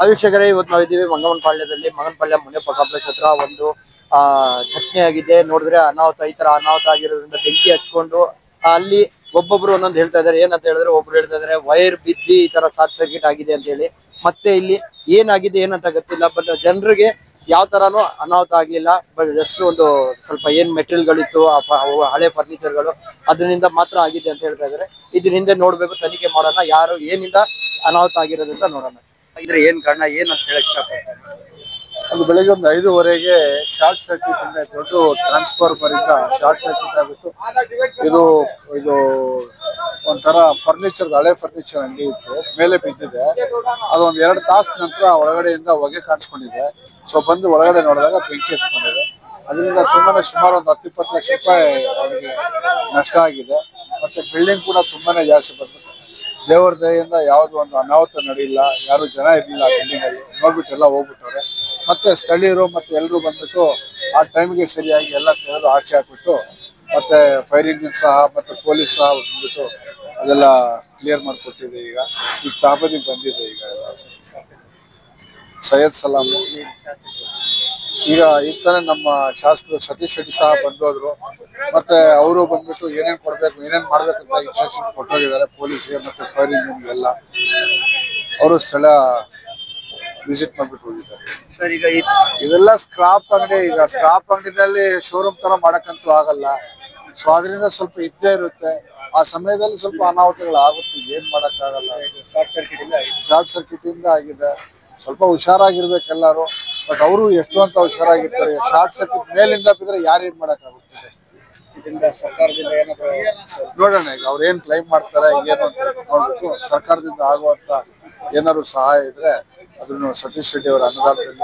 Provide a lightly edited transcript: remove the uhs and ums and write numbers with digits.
ವೀಕ್ಷಕರೇ, ಇವತ್ತು ನಾವಿದ್ದೀವಿ ಮಂಗಮನಪಾಳ್ಯದಲ್ಲಿ. ಮಂಗನಪಾಳ್ಯ ಮುನಿಯಪ್ಪ ಕಾಂಪ್ಲೆಕ್ಸ್ ಹತ್ರ ಒಂದು ಘಟನೆ ಆಗಿದೆ. ನೋಡಿದ್ರೆ ಅನಾಹುತ, ಈ ತರ ಅನಾಹುತ ಆಗಿರೋದ್ರಿಂದ ಬೆಂಕಿ ಹಚ್ಕೊಂಡು ಅಲ್ಲಿ ಒಬ್ಬೊಬ್ರು ಒಂದೊಂದು ಹೇಳ್ತಾ ಇದಾರೆ. ಏನಂತ ಹೇಳಿದ್ರೆ, ಒಬ್ರು ಹೇಳ್ತಾ ಇದಾರೆ ವೈರ್ ಬಿದ್ದಿ ಈ ತರ ಶಾರ್ಟ್ ಸರ್ಕ್ಯೂಟ್ ಆಗಿದೆ ಅಂತ ಹೇಳಿ. ಮತ್ತೆ ಇಲ್ಲಿ ಏನಾಗಿದೆ ಏನಂತ ಗೊತ್ತಿಲ್ಲ. ಬಟ್ ಜನರಿಗೆ ಯಾವ ತರಾನು ಅನಾಹುತ ಆಗ್ಲಿಲ್ಲ. ಬಟ್ ಜಸ್ಟ್ ಒಂದು ಸ್ವಲ್ಪ ಏನ್ ಮೆಟೀರಿಯಲ್ ಗಳಿತ್ತು, ಹಳೆ ಫರ್ನಿಚರ್ ಗಳು, ಅದರಿಂದ ಮಾತ್ರ ಆಗಿದೆ ಅಂತ ಹೇಳ್ತಾ ಇದಾರೆ. ಇದ್ರ ಹಿಂದೆ ನೋಡ್ಬೇಕು, ತನಿಖೆ ಮಾಡೋಣ, ಯಾರು ಏನಿಂದ ಅನಾಹುತ ಆಗಿರೋದ್ರಿಂದ ನೋಡೋಣ. ಇದ್ರೆ ಏನ್ ಕಾರಣ ಏನಂತ ಹೇಳಕ್ ಇಷ್ಟಪಡ್ತಾರೆ. ಅದು ಬೆಳಗ್ಗೆ ಒಂದು 5:15ಗೆ ಶಾರ್ಟ್ ಸರ್ಕ್ಯೂಟ್ ಇಂದ ದೊಡ್ಡ ಟ್ರಾನ್ಸ್ಫಾರ್ಮರ್ ಇಂದ ಶಾರ್ಟ್ ಸರ್ಕ್ಯೂಟ್ ಆಗಿತ್ತು. ಇದು ಇದು ಒಂಥರ ಫರ್ನಿಚರ್, ಹಳೆ ಫರ್ನಿಚರ್ ಅಂಗಡಿ ಇತ್ತು, ಮೇಲೆ ಬಿದ್ದಿದೆ. ಅದೊಂದು 2 ತಾಸು ನಂತರ ಒಳಗಡೆಯಿಂದ ಹೊಗೆ ಕಾಣಿಸ್ಕೊಂಡಿದೆ. ಸೊ ಬಂದು ಒಳಗಡೆ ನೋಡಿದಾಗ ಬೆಂಕಿ ಎತ್ಕೊಂಡಿದೆ. ಅದರಿಂದ ತುಂಬಾನೇ ಸುಮಾರು ಒಂದು 10-20 ಲಕ್ಷ ರೂಪಾಯಿ ಅವರಿಗೆ ನಷ್ಟ ಆಗಿದೆ. ಮತ್ತೆ ಬಿಲ್ಡಿಂಗ್ ಕೂಡ ತುಂಬಾನೇ ಜಾಸ್ತಿ ಬಂತು. ದೇವರ ದಯೆಯಿಂದ ಯಾವ್ದು ಒಂದು ಅನಾಹುತ ನಡೆಯಿಲ್ಲ, ಯಾರು ಜನ ಇರಲಿಲ್ಲ ಬಿಲ್ಡಿಂಗ್ ಅಲ್ಲಿ. ನೋಡ್ಬಿಟ್ಟು ಎಲ್ಲ ಹೋಗ್ಬಿಟ್ಟವ್ರೆ. ಮತ್ತೆ ಸ್ಥಳೀಯರು ಮತ್ತೆ ಎಲ್ಲರೂ ಬಂದ್ಬಿಟ್ಟು ಆ ಟೈಮ್ಗೆ ಸರಿಯಾಗಿ ಎಲ್ಲ ತೆಗೆದು ಆಚೆ ಹಾಕ್ಬಿಟ್ಟು, ಮತ್ತೆ ಫೈರ್ ಇಂಜಿನ್ ಸಹ ಮತ್ತೆ ಪೊಲೀಸ್ ಸಹ ಬಂದ್ಬಿಟ್ಟು ಅದೆಲ್ಲ ಕ್ಲಿಯರ್ ಮಾಡಿಕೊಟ್ಟಿದೆ. ಈಗ ತಾಪದಿಗೆ ಬಂದಿದೆ. ಈಗ ಎಲ್ಲ ಸೈಯದ್ ಸಲಾಮ್ ಈಗ ತಾನೇ ನಮ್ಮ ಶಾಸಕರು ಸತೀಶ್ ರೆಡ್ಡಿ ಸಹ ಬಂದೋದ್ರು. ಮತ್ತೆ ಅವರು ಬಂದ್ಬಿಟ್ಟು ಏನೇನ್ ಕೊಡ್ಬೇಕು, ಏನೇನ್ ಮಾಡ್ಬೇಕು ಅಂತ ಇನ್ಸ್ಟ್ರಕ್ಷನ್ ಕೊಟ್ಟೋಗಿದ್ದಾರೆ ಪೊಲೀಸ್ಗೆ ಮತ್ತೆ ಫೈರ್ ಇಂಜಿನ್ಗೆಲ್ಲ. ಅವರು ಸ್ಥಳ ವಿಸಿಟ್ ಮಾಡ್ಬಿಟ್ಟು ಹೋಗಿದ್ದಾರೆ. ಇದೆಲ್ಲ ಸ್ಕ್ರಾಪ್ ಅಂಗಡಿ. ಈಗ ಸ್ಕ್ರಾಪ್ ಅಂಗಡಿನಲ್ಲಿ ಶೋರೂಮ್ ತರ ಮಾಡಕ್ಕಂತೂ ಆಗಲ್ಲ. ಸೊ ಅದರಿಂದ ಸ್ವಲ್ಪ ಇದ್ದೇ ಇರುತ್ತೆ. ಆ ಸಮಯದಲ್ಲಿ ಸ್ವಲ್ಪ ಅನಾಹುತಗಳು ಆಗುತ್ತೆ, ಏನ್ ಮಾಡಕ್ ಆಗಲ್ಲ. ಶಾರ್ಟ್ ಸರ್ಕ್ಯೂಟ್ ಇಂದ ಆಗಿದೆ. ಸ್ವಲ್ಪ ಹುಷಾರಾಗಿರ್ಬೇಕು ಎಲ್ಲಾರು. ಬಟ್ ಅವರು ಎಷ್ಟು ಅಂತ ಹುಷಾರಾಗಿರ್ತಾರೆ. ಶಾರ್ಟ್ ಸರ್ಕ್ಯೂಟ್ ಮೇಲಿಂದ ಬಿದ್ರೆ ಯಾರೇನ್ ಮಾಡಕ್ ಆಗುತ್ತೆ. ಸರ್ಕಾರದಿಂದ ಏನಾದ್ರು ನೋಡೋಣ, ಈಗ ಅವ್ರು ಏನ್ ಕ್ಲೈಮ್ ಮಾಡ್ತಾರೆ ಏನು ಅಂತ ನೋಡ್ಬಿಟ್ಟು ಸರ್ಕಾರದಿಂದ ಆಗುವಂತ ಏನಾದ್ರು ಸಹಾಯ ಇದ್ರೆ ಅದನ್ನು ಸತೀಶ್ ರೆಡ್ಡಿ ಅವರ ಅನುದಾನದಿಂದ